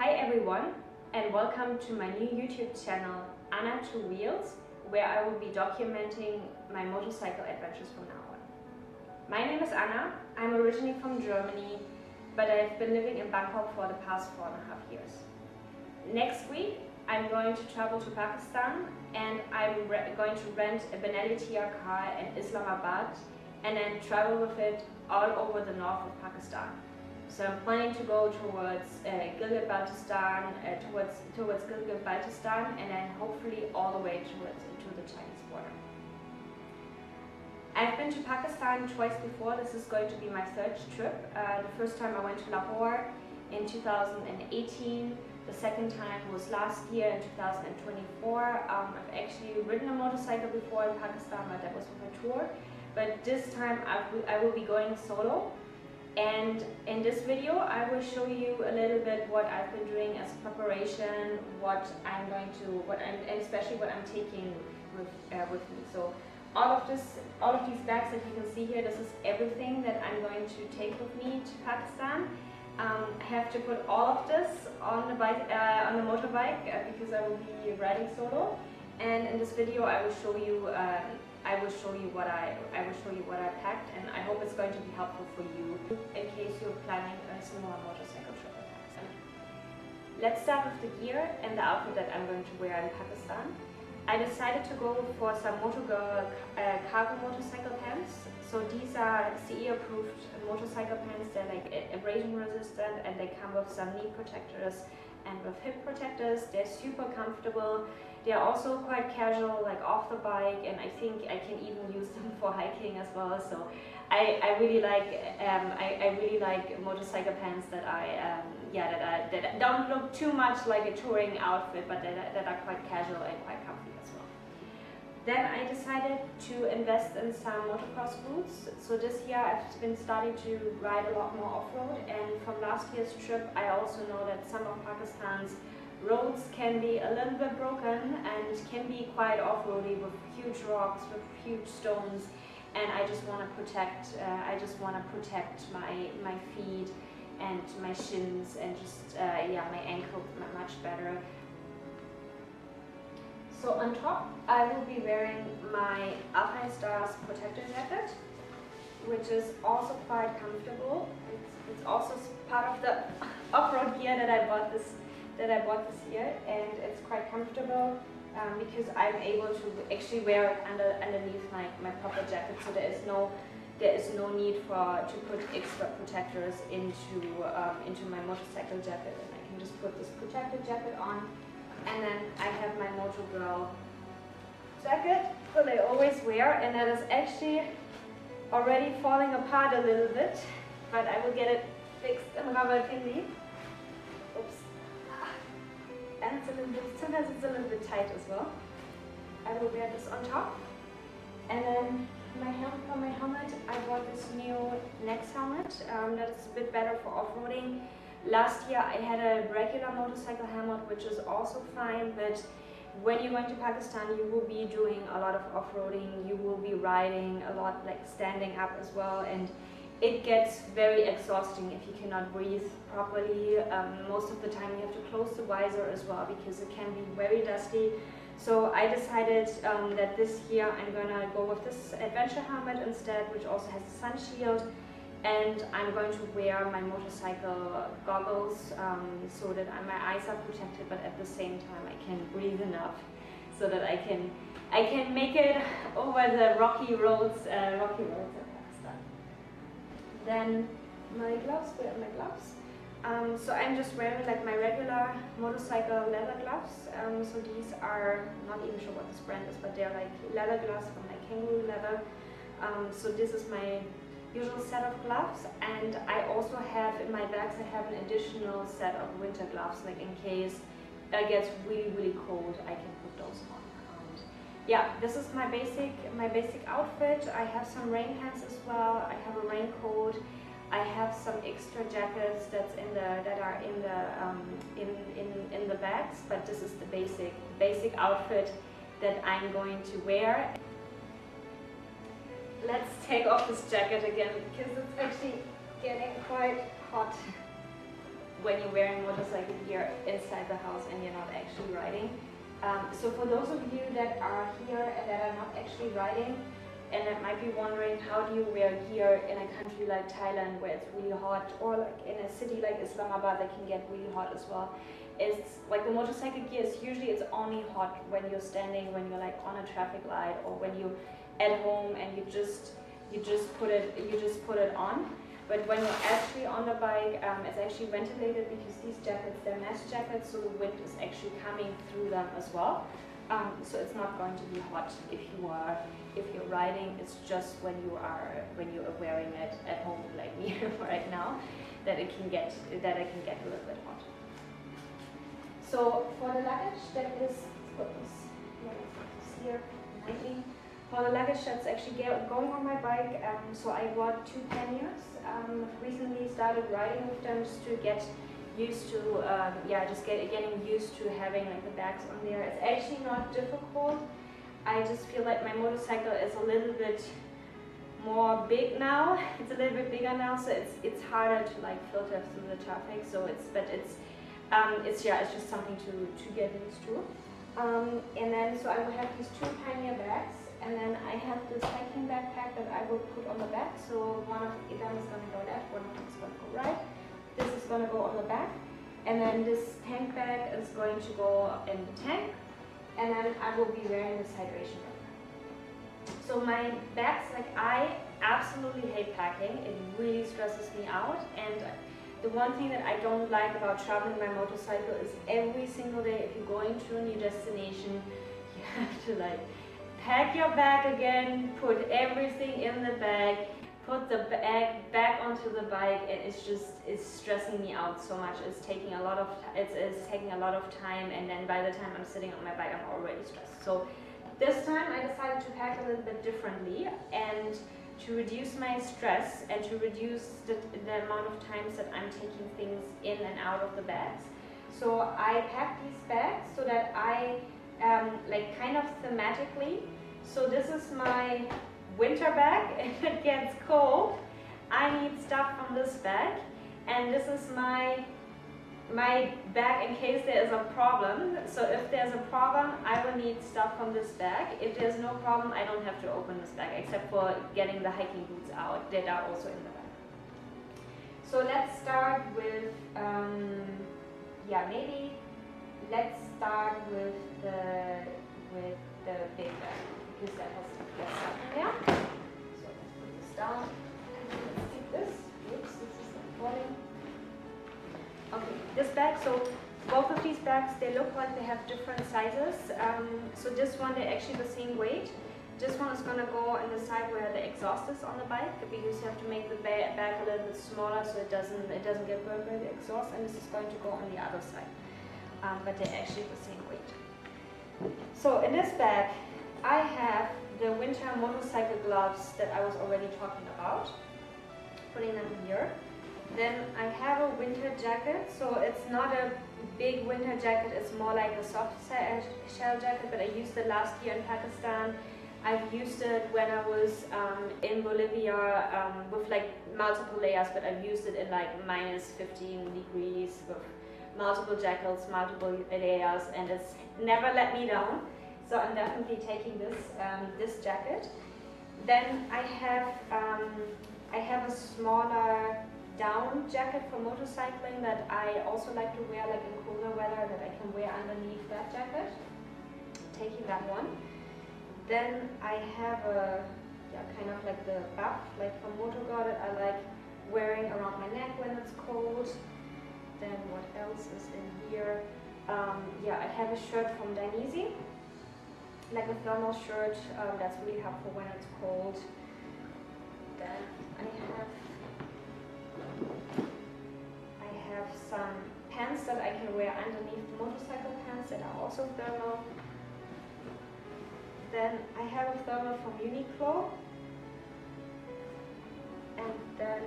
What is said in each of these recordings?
Hi everyone, and welcome to my new YouTube channel Anna Two Wheels, where I will be documenting my motorcycle adventures from now on. My name is Anna. I'm originally from Germany, but I've been living in Bangkok for the past 4.5 years. Next week I'm going to travel to Pakistan, and I'm going to rent a Benelli TR car in Islamabad and then travel with it all over the north of Pakistan. So I'm planning to go towards Gilgit-Baltistan, towards Gilgit-Baltistan, and then hopefully all the way to the Chinese border. I've been to Pakistan twice before. This is going to be my third trip. The first time I went to Lahore in 2018. The second time was last year in 2024. I've actually ridden a motorcycle before in Pakistan, but that was with a tour. But this time I will be going solo. And in this video, I will show you a little bit what I've been doing as preparation, and especially what I'm taking with me. So all of these bags that you can see here, this is everything that I'm going to take with me to Pakistan. I have to put all of this on the bike, on the motorbike, because I will be riding solo. And in this video, I will show you what I packed, and I hope it's going to be helpful for you in case you're planning a similar motorcycle trip in Pakistan. Let's start with the gear and the outfit that I'm going to wear in Pakistan. I decided to go for some Motogirl cargo motorcycle pants. So these are CE approved motorcycle pants. They're like abrasion resistant, and they come with some knee protectors and with hip protectors. They're super comfortable. They're also quite casual, like off the bike, and I think I can even use them for hiking as well. So I really like motorcycle pants that that don't look too much like a touring outfit, but that are quite casual and quite comfy as well. Then I decided to invest in some motocross boots. So this year I've been starting to ride a lot more off-road, and from last year's trip I also know that some of Pakistan's roads can be a little bit broken and can be quite off-roady with huge rocks, with huge stones, and I just want to protect. My feet and my shins and just my ankle much better. So on top, I will be wearing my Alpine Stars protector jacket, which is also quite comfortable. It's also part of the off-road gear that I bought this year, and it's quite comfortable because I'm able to actually wear it underneath my proper jacket. So there is no need to put extra protectors into my motorcycle jacket, and I can just put this protected jacket on. And then I have my Motogirl jacket that I always wear, and that is actually already falling apart a little bit, but I will get it fixed and rubber thingy. Oops. And sometimes it's a little bit tight as well. I will wear this on top. And then for my helmet, I bought this new Nex helmet that is a bit better for off-roading. Last year I had a regular motorcycle helmet, which is also fine, but when you're going to Pakistan, you will be doing a lot of off-roading, you will be riding a lot, like standing up as well, and it gets very exhausting if you cannot breathe properly. Most of the time you have to close the visor as well because it can be very dusty. So I decided that this year I'm gonna go with this adventure helmet instead, which also has a sun shield. And I'm going to wear my motorcycle goggles so that my eyes are protected, but at the same time I can breathe enough so that I can make it over the rocky roads in Pakistan. Then my gloves, where are my gloves? So I'm just wearing like my regular motorcycle leather gloves. So these are, not even sure what this brand is, but they're like leather gloves from like kangaroo leather. So this is my usual set of gloves, and I also have in my bags, I have an additional set of winter gloves, like in case it gets really cold, I can put those on. And yeah, this is my basic outfit. I have some rain pants as well. I have a raincoat. I have some extra jackets that are in the bags, but this is the basic outfit that I'm going to wear. Let's take off this jacket again because it's actually getting quite hot. when you're wearing motorcycle gear inside the house and you're not actually riding. So for those of you that are here and that are not actually riding, and that might be wondering how do you wear gear in a country like Thailand where it's really hot, or like in a city like Islamabad that can get really hot as well. It's like the motorcycle gear is usually it's only hot when you're standing, when you're like on a traffic light, or when you're at home and you just put it on. But when you're actually on the bike, it's actually ventilated because these jackets, they're mesh jackets, so the wind is actually coming through them as well. So it's not going to be hot if you're riding. It's just when you are wearing it at home like me right now that it can get a little bit hot. So for the luggage, that is what is here. For the luggage that's actually going on my bike, so I bought 2 panniers. Recently started riding with them just to get used to, getting used to having like the bags on there. It's actually not difficult. I just feel like my motorcycle is a little bit more big now. It's a little bit bigger now, so it's harder to like filter through the traffic. So it's just something to get used to. And then so I will have these 2 pannier bags, and then I have this hiking backpack that I will put on the back. So one of them is going to go left, one of them is going to go right. This is going to go on the back, and then this tank bag is going to go in the tank, and then I will be wearing this hydration bag. So my bags, like I absolutely hate packing. It really stresses me out, and the one thing that I don't like about traveling my motorcycle is every single day if you're going to a new destination, you have to like pack your bag again, put everything in the bag, put the bag back onto the bike, and it's stressing me out so much. It's taking a lot of time, and then by the time I'm sitting on my bike, I'm already stressed. So this time I decided to pack a little bit differently, and to reduce my stress and to reduce the amount of times that I'm taking things in and out of the bags. So I packed these bags so that I like kind of thematically. So this is my winter bag. If it gets cold, I need stuff from this bag, and this is my bag in case there is a problem. So if there's a problem, I will need stuff from this bag. If there's no problem, I don't have to open this bag, except for getting the hiking boots out that are also in the bag. So let's start with, maybe let's start with the big bag, because that has less stuff in there. So let's put this down. Let's take this. Oops, this is not falling. Okay, this bag, so both of these bags, they look like they have different sizes. So this one, they're actually the same weight. This one is going to go on the side where the exhaust is on the bike, because you have to make the bag a little bit smaller so it doesn't get burned by the exhaust, and this is going to go on the other side. But they're actually the same weight. So in this bag, I have the winter motorcycle gloves that I was already talking about, putting them here. Then I have a winter jacket, so it's not a big winter jacket, it's more like a soft shell jacket, but I used it last year in Pakistan. I've used it when I was in Bolivia with like multiple layers, but I've used it in like minus 15 degrees with multiple jackets, multiple layers, and it's never let me down. So I'm definitely taking this jacket. Then I have a smaller down jacket for motorcycling that I also like to wear like in cooler weather, that I can wear underneath that jacket. Taking that one. Then I have a kind of like the buff, like from Motorgard, that I like wearing around my neck when it's cold. Then what else is in here? I have a shirt from Dainese, like a thermal shirt that's really helpful when it's cold. Then I have some pants that I can wear underneath the motorcycle pants that are also thermal. Then I have a thermal from Uniqlo. And then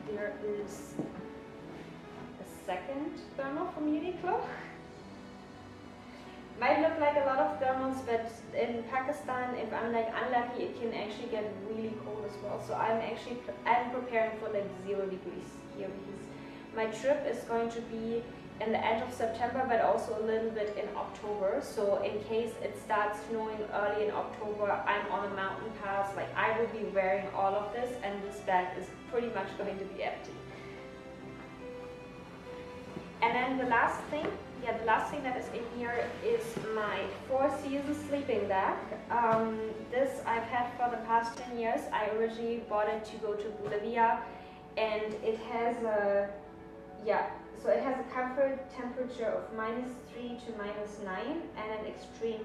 there is a second thermal from Uniqlo. Might look like a lot of thermals, but in Pakistan, if I'm like unlucky, it can actually get really cold as well. So I'm preparing for like 0 degrees here, because My trip is going to be in the end of September, but also a little bit in October. So in case it starts snowing early in October, I'm on a mountain pass, like I will be wearing all of this, and this bag is pretty much going to be empty. And then the last thing that is in here is my 4 seasons sleeping bag. This I've had for the past 10 years. I originally bought it to go to Bolivia, and it has a, so it has a comfort temperature of -3 to -9 and an extreme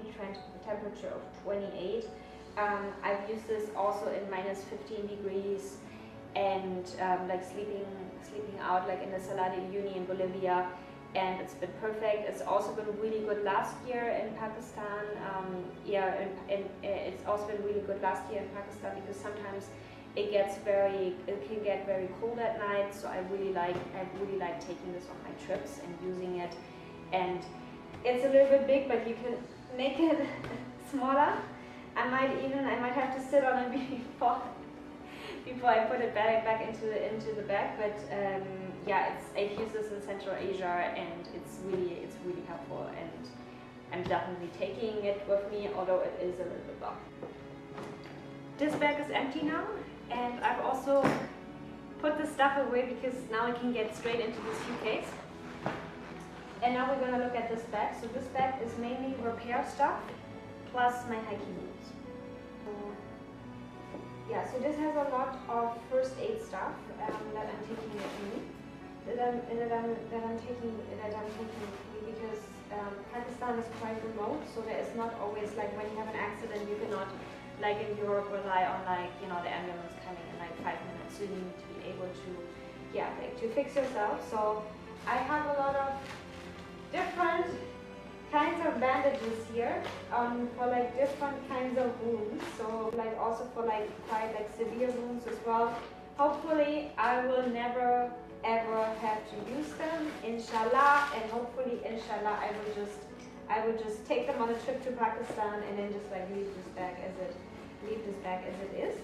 temperature of 28. I've used this also in -15 degrees and like sleeping out like in the Salar de Uyuni in Bolivia, and it's been perfect. It's also been really good last year in Pakistan. And it's also been really good last year in Pakistan because sometimes it can get very cold at night. So I really like taking this on my trips and using it. And it's a little bit big, but you can make it smaller. I might have to sit on it before I put it back into the bag. But I've used this in Central Asia, and it's really helpful. And I'm definitely taking it with me, although it is a little bit long. This bag is empty now. And I've also put the stuff away because now I can get straight into the suitcase. And now we're going to look at this bag. So this bag is mainly repair stuff plus my hiking boots. So this has a lot of first aid stuff that I'm taking with me. That I'm taking with me because Pakistan is quite remote, so there is not always like when you have an accident, you cannot, like in Europe, rely on the ambulance coming in like 5 minutes. So you need to be able to fix yourself. So I have a lot of different kinds of bandages here for like different kinds of wounds. So like also for like quite like severe wounds as well. Hopefully I will never ever have to use them, inshallah, and hopefully inshallah I will just take them on a trip to Pakistan and then just like leave this bag as it is.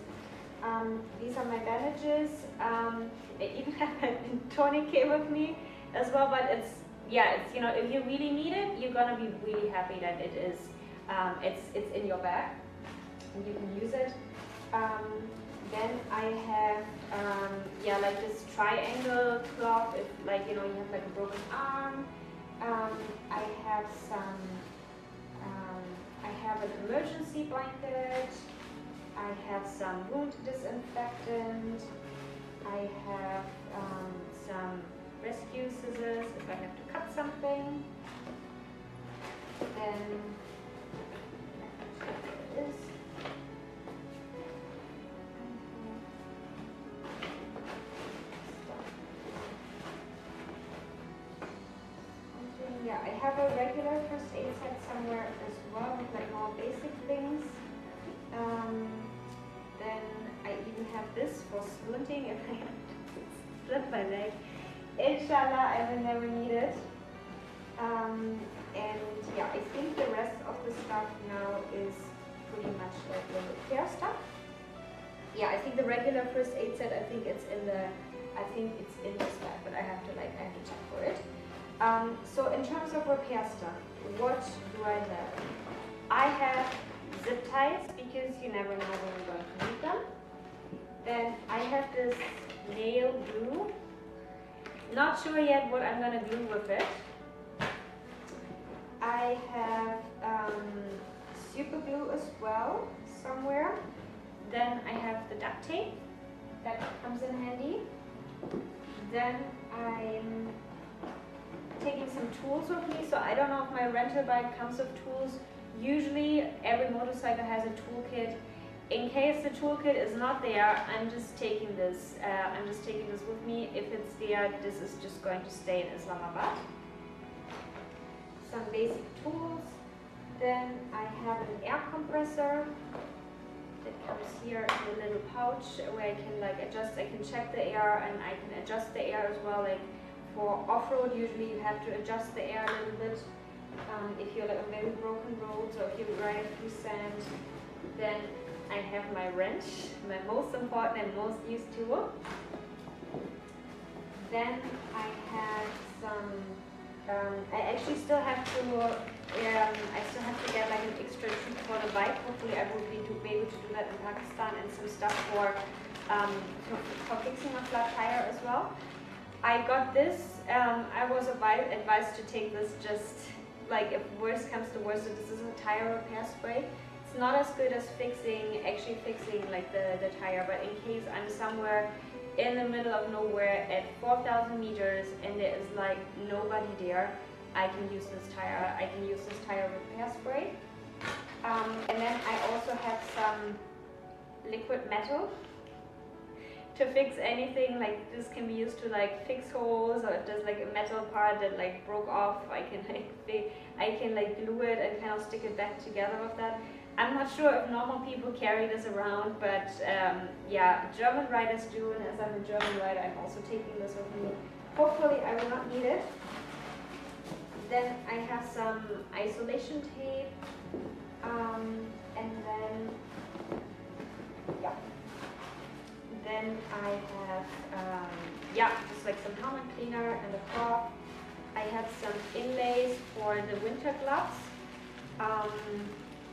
These are my bandages. I even have a tourniquet with me as well, but it's if you really need it, you're gonna be really happy that it is it's in your bag and you can use it. Then I have like this triangle cloth if you have like a broken arm. I have an emergency blanket. I have some wound disinfectant. I have some rescue scissors if I have to cut something. Then this. I have a regular first aid set somewhere as well with like more basic things. Then I even have this for splinting if I have to split my leg. Inshallah, I will never need it. I think the rest of the stuff now is pretty much like the repair stuff. I think the regular first aid set, I think it's in this bag, but I have to check for it. So in terms of repair stuff, what do I have? I have zip ties because you never know when you're going to need them. Then I have this nail glue. Not sure yet what I'm going to do with it. I have super glue as well somewhere. Then I have the duct tape that comes in handy. Then I'm taking some tools with me. So I don't know if my rental bike comes with tools. Usually every motorcycle has a toolkit. In case the toolkit is not there, I'm just taking this with me. If it's there, this is just going to stay in Islamabad. Some basic tools. Then I have an air compressor that comes here in a little pouch where I can adjust. I can check the air and I can adjust the air as well. Like for off-road, usually you have to adjust the air a little bit. If you're on very broken roads or if you ride through sand, then I have my wrench, my most important and most used tool. then I had some, I actually still have to, I still have to get like an extra tube for the bike. Hopefully I will be able to do that in Pakistan, and some stuff for fixing a flat tire as well. I got this, I was advised to take this just like if worst comes to worst. So this is a tire repair spray. It's not as good as actually fixing like the tire, but in case I'm somewhere in the middle of nowhere at 4,000 meters and there is like nobody there, I can use this tire. I can use this tire repair spray. And then I also have some liquid metal to fix anything. Like this can be used to like fix holes, or if there's like a metal part that like broke off, I can like glue it and kind of stick it back together with that. I'm not sure if normal people carry this around, but yeah, German riders do, and as I'm a German rider, I'm also taking this with me. Hopefully I will not need it. Then I have some isolation tape, and then yeah. Then I have, just like some helmet cleaner and a cloth. I have some inlays for the winter gloves.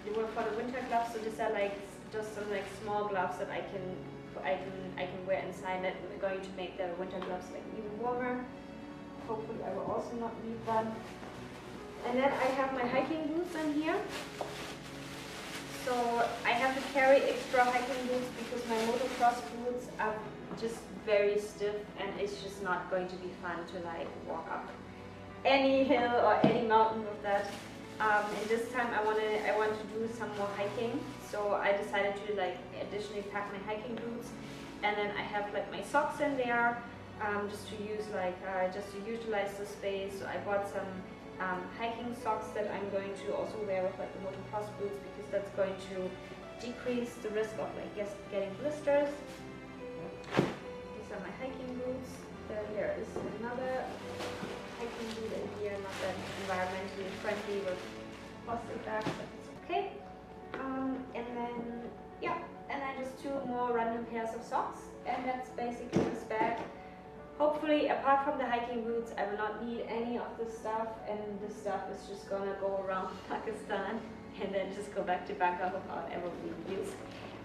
They were for the winter gloves, so these are like just some like small gloves that I can wear inside, that are going to make the winter gloves like even warmer. Hopefully I will also not need them. And then I have my hiking boots in here. So I have to carry extra hiking boots because my motocross boots are just very stiff, and it's just not going to be fun to like walk up any hill or any mountain with that. And this time I want to do some more hiking, so I decided to like additionally pack my hiking boots, and then I have like my socks in there, just to use just to utilize the space. So I bought some hiking socks that I'm going to also wear with like the motocross boots, because that's going to decrease the risk of like getting blisters. These are my hiking boots. Then there is another hiking boot in here, not that environmentally friendly with plastic bags, but it's okay. And then just two more random pairs of socks, and that's basically this bag. Hopefully, apart from the hiking boots, I will not need any of this stuff, and this stuff is just gonna go around Pakistan and then just go back to Bangkok without ever being used.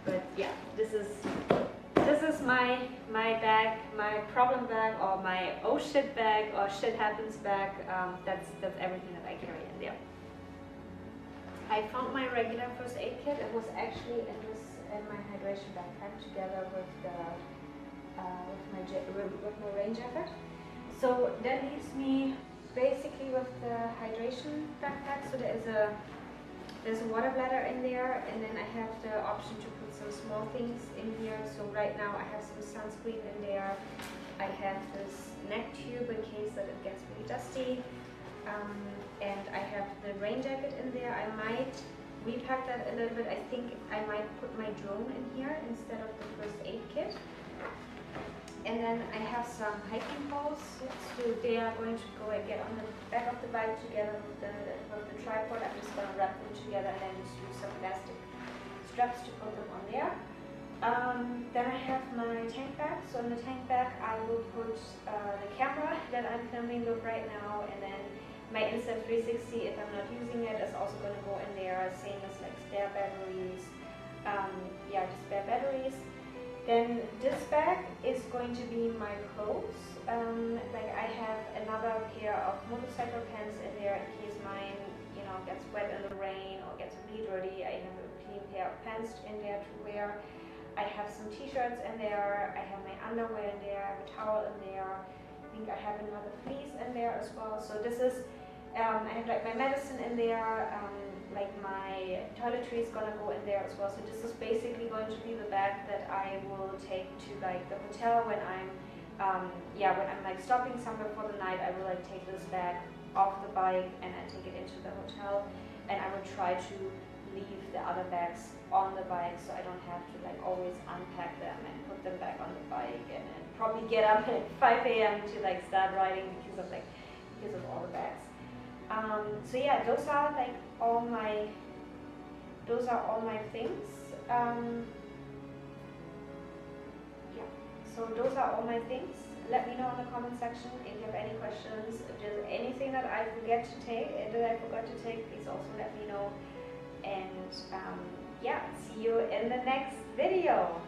But yeah, this is my bag, my problem bag, or my oh shit bag, or shit happens bag. That's everything that I carry in there. I found my regular first aid kit. It was actually in my hydration backpack together with my rain jacket. So that leaves me basically with the hydration backpack. So there's a water bladder in there, and then I have the option to put some small things in here. So right now I have some sunscreen in there. I have this neck tube in case that it gets really dusty, and I have the rain jacket in there. I might repack that a little bit. I think I might put my drone in here instead of the first aid kit. And then I have some hiking poles. So they are going to go and get on the back of the bike together with the tripod. I'm just going to wrap them together and then just use some plastic straps to put them on there. Then I have my tank bag. So in the tank bag I will put the camera that I'm filming with right now, and then my Insta360, if I'm not using it, is also going to go in there. Same as like spare batteries. Just spare batteries. Then this bag is going to be my clothes. Like I have another pair of motorcycle pants in there in case mine, gets wet in the rain or gets really dirty. I have a clean pair of pants in there to wear. I have some t-shirts in there. I have my underwear in there. I have a towel in there. I think I have another fleece in there as well. So this is, I have like my medicine in there. Like my toiletry is gonna go in there as well. So this is basically going to be the bag that I will take to like the hotel when I'm like stopping somewhere for the night. I will like take this bag off the bike and I take it into the hotel, and I will try to leave the other bags on the bike so I don't have to like always unpack them and put them back on the bike, and probably get up at 5 a.m. to like start riding because of all the bags. So yeah, those are all my things. So those are all my things. let me know in the comment section if you have any questions. If there's anything that I forgot to take, please also let me know. And yeah, see you in the next video.